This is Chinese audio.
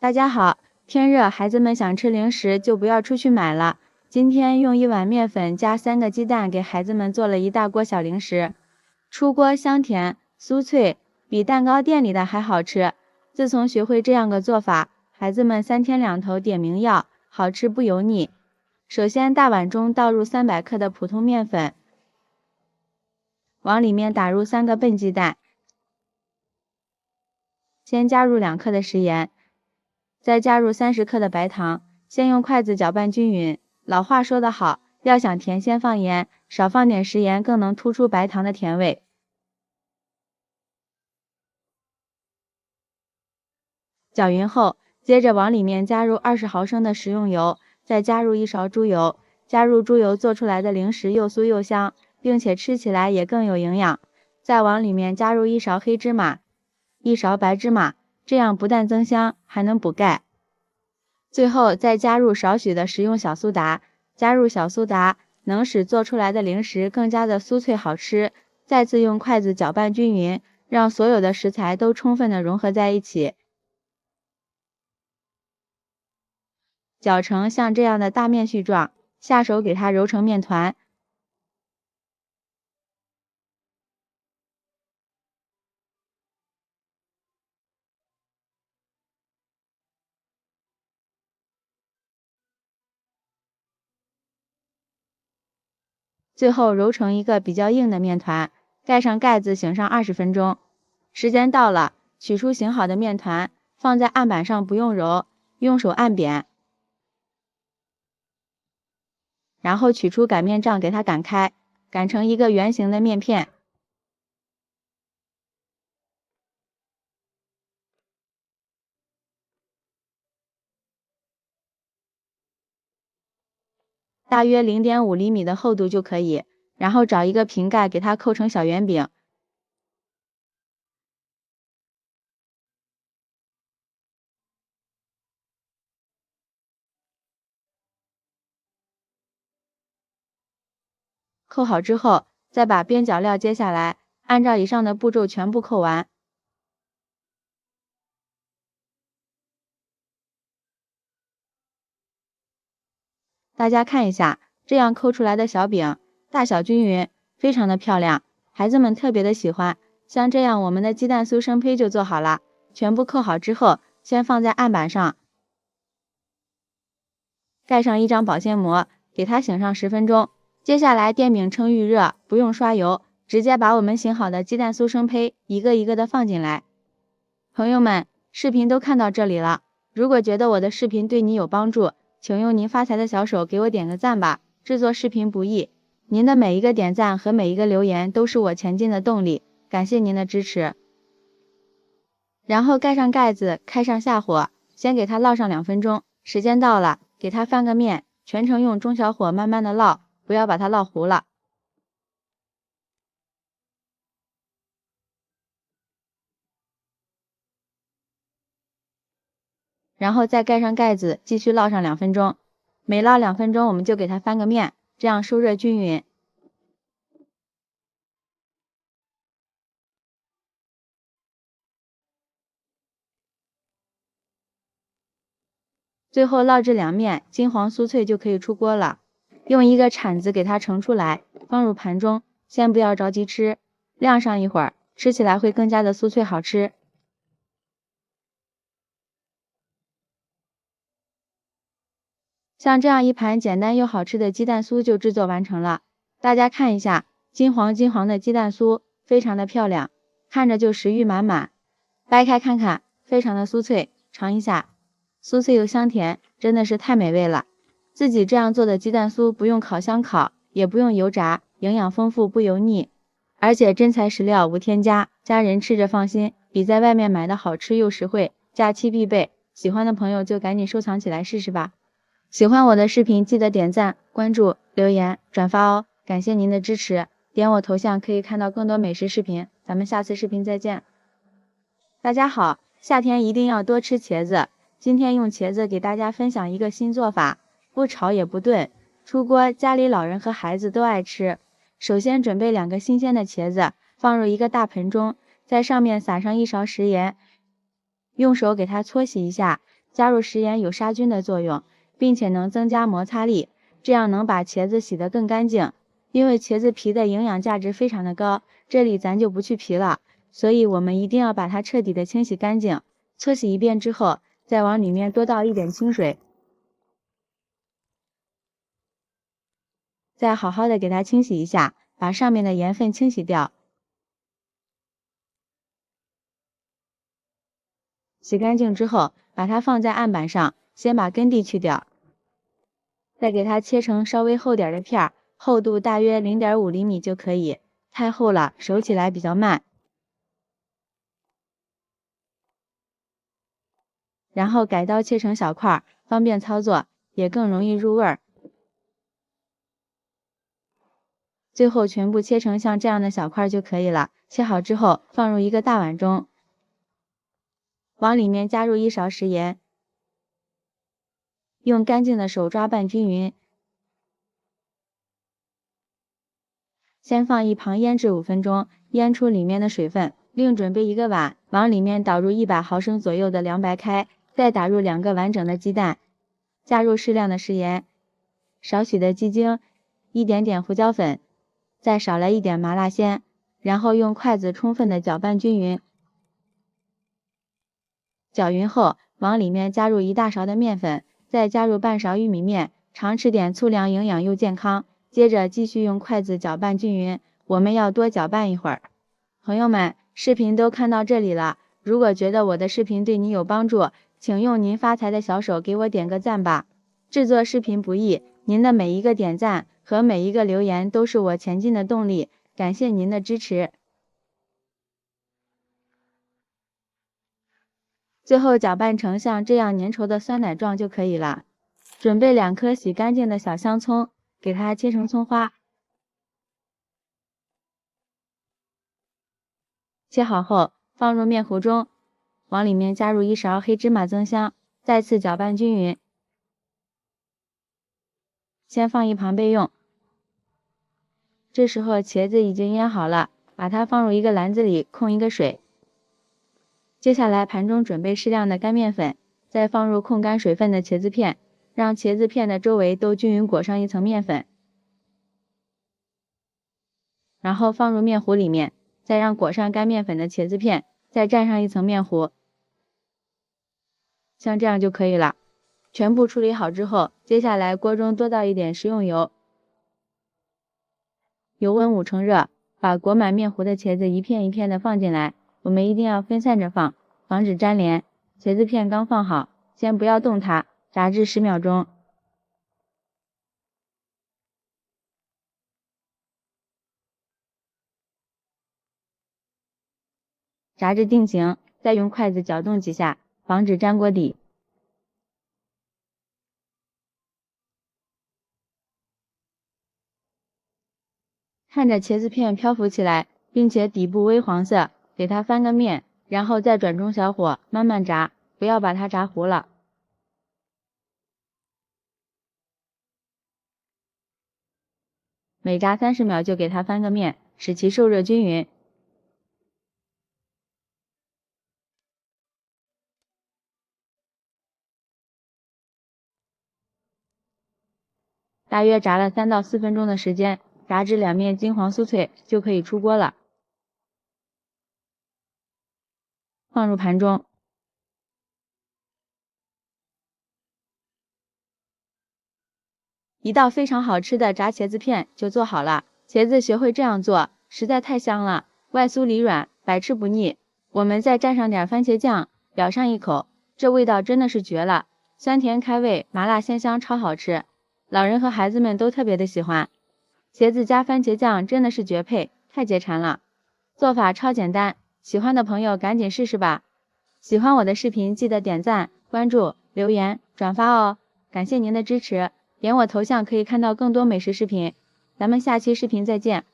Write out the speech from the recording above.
大家好，天热，孩子们想吃零食就不要出去买了。今天用1碗面粉加3个鸡蛋给孩子们做了一大锅小零食，出锅香甜酥脆，比蛋糕店里的还好吃。自从学会这样个做法，孩子们3天2头点名要，好吃不油腻。首先大碗中倒入300克的普通面粉，往里面打入3个笨鸡蛋，先加入2克的食盐，再加入30克的白糖，先用筷子搅拌均匀。老话说得好，要想甜先放盐，少放点食盐更能突出白糖的甜味。搅匀后，接着往里面加入20毫升的食用油，再加入1勺猪油，加入猪油做出来的零食又酥又香，并且吃起来也更有营养。再往里面加入1勺黑芝麻，1勺白芝麻，这样不但增香，还能补钙。最后再加入少许的食用小苏打，加入小苏打能使做出来的零食更加的酥脆好吃。再次用筷子搅拌均匀，让所有的食材都充分的融合在一起，搅成像这样的大面絮状，下手给它揉成面团。最后揉成一个比较硬的面团，盖上盖子醒上20分钟。时间到了，取出醒好的面团，放在案板上不用揉，用手按扁，然后取出擀面杖给它擀开，擀成一个圆形的面片。大约0.5厘米的厚度就可以，然后找一个瓶盖给它扣成小圆饼。扣好之后，再把边角料揭下来，按照以上的步骤全部扣完。大家看一下，这样扣出来的小饼大小均匀，非常的漂亮，孩子们特别的喜欢。像这样我们的鸡蛋酥生胚就做好了。全部扣好之后，先放在案板上，盖上一张保鲜膜，给它醒上10分钟。接下来电饼趁预热，不用刷油，直接把我们醒好的鸡蛋酥生胚一个一个的放进来。朋友们，视频都看到这里了，如果觉得我的视频对你有帮助，请用您发财的小手给我点个赞吧。制作视频不易，您的每一个点赞和每一个留言都是我前进的动力，感谢您的支持。然后盖上盖子，开上下火，先给它烙上2分钟。时间到了，给它翻个面，全程用中小火慢慢的烙，不要把它烙糊了。然后再盖上盖子，继续烙上2分钟。每烙2分钟，我们就给它翻个面，这样受热均匀。最后烙至2面金黄酥脆就可以出锅了。用一个铲子给它盛出来，放入盘中，先不要着急吃，晾上一会儿，吃起来会更加的酥脆好吃。像这样一盘简单又好吃的鸡蛋酥就制作完成了。大家看一下，金黄金黄的鸡蛋酥，非常的漂亮，看着就食欲满满。掰开看看，非常的酥脆，尝一下，酥脆又香甜，真的是太美味了。自己这样做的鸡蛋酥不用烤箱烤，也不用油炸，营养丰富不油腻，而且真材实料无添加，家人吃着放心，比在外面买的好吃又实惠，假期必备。喜欢的朋友就赶紧收藏起来试试吧。喜欢我的视频记得点赞、关注、留言、转发哦，感谢您的支持。点我头像可以看到更多美食视频，咱们下次视频再见。大家好，夏天一定要多吃茄子。今天用茄子给大家分享一个新做法，不炒也不炖，出锅家里老人和孩子都爱吃。首先准备2个新鲜的茄子，放入一个大盆中，在上面撒上1勺食盐，用手给它搓洗一下，加入食盐有杀菌的作用，并且能增加摩擦力，这样能把茄子洗得更干净。因为茄子皮的营养价值非常的高，这里咱就不去皮了，所以我们一定要把它彻底的清洗干净。搓洗一遍之后，再往里面多倒一点清水，再好好的给它清洗一下，把上面的盐分清洗掉。洗干净之后，把它放在案板上，先把根蒂去掉，再给它切成稍微厚点的片儿，厚度大约0.5厘米就可以，太厚了熟起来比较慢。然后改刀切成小块，方便操作，也更容易入味儿。最后全部切成像这样的小块就可以了。切好之后放入一个大碗中，往里面加入1勺食盐，用干净的手抓拌均匀。先放一旁腌制5分钟，腌出里面的水分。另准备一个碗，往里面倒入100毫升左右的凉白开，再打入2个完整的鸡蛋，加入适量的食盐，少许的鸡精，一点点胡椒粉，再少来一点麻辣鲜，然后用筷子充分的搅拌均匀。搅匀后，往里面加入1大勺的面粉，再加入半勺玉米面，常吃点粗粮，营养又健康。接着继续用筷子搅拌均匀，我们要多搅拌一会儿。朋友们，视频都看到这里了，如果觉得我的视频对你有帮助，请用您发财的小手给我点个赞吧。制作视频不易，您的每一个点赞和每一个留言都是我前进的动力，感谢您的支持。最后搅拌成像这样粘稠的酸奶状就可以了。准备2颗洗干净的小香葱，给它切成葱花。切好后放入面糊中，往里面加入1勺黑芝麻增香，再次搅拌均匀。先放一旁备用。这时候茄子已经腌好了，把它放入一个篮子里，控一个水。接下来盘中准备适量的干面粉，再放入控干水分的茄子片，让茄子片的周围都均匀裹上一层面粉，然后放入面糊里面，再让裹上干面粉的茄子片再蘸上一层面糊，像这样就可以了。全部处理好之后，接下来锅中多倒一点食用油，油温5成热，把裹满面糊的茄子一片一片的放进来，我们一定要分散着放，防止粘连。茄子片刚放好，先不要动它，炸至10秒钟。炸至定型，再用筷子搅动几下，防止粘锅底。看着茄子片漂浮起来，并且底部微黄色，给它翻个面，然后再转中小火慢慢炸，不要把它炸糊了。每炸30秒就给它翻个面，使其受热均匀。大约炸了3到4分钟的时间，炸至两面金黄酥脆，就可以出锅了。放入盘中。一道非常好吃的炸茄子片就做好了。茄子学会这样做，实在太香了，外酥里软，百吃不腻。我们再蘸上点番茄酱，咬上一口，这味道真的是绝了，酸甜开胃，麻辣鲜香，超好吃。老人和孩子们都特别的喜欢。茄子加番茄酱真的是绝配，太解馋了。做法超简单，喜欢的朋友赶紧试试吧。喜欢我的视频记得点赞、关注、留言、转发哦，感谢您的支持。点我头像可以看到更多美食视频，咱们下期视频再见。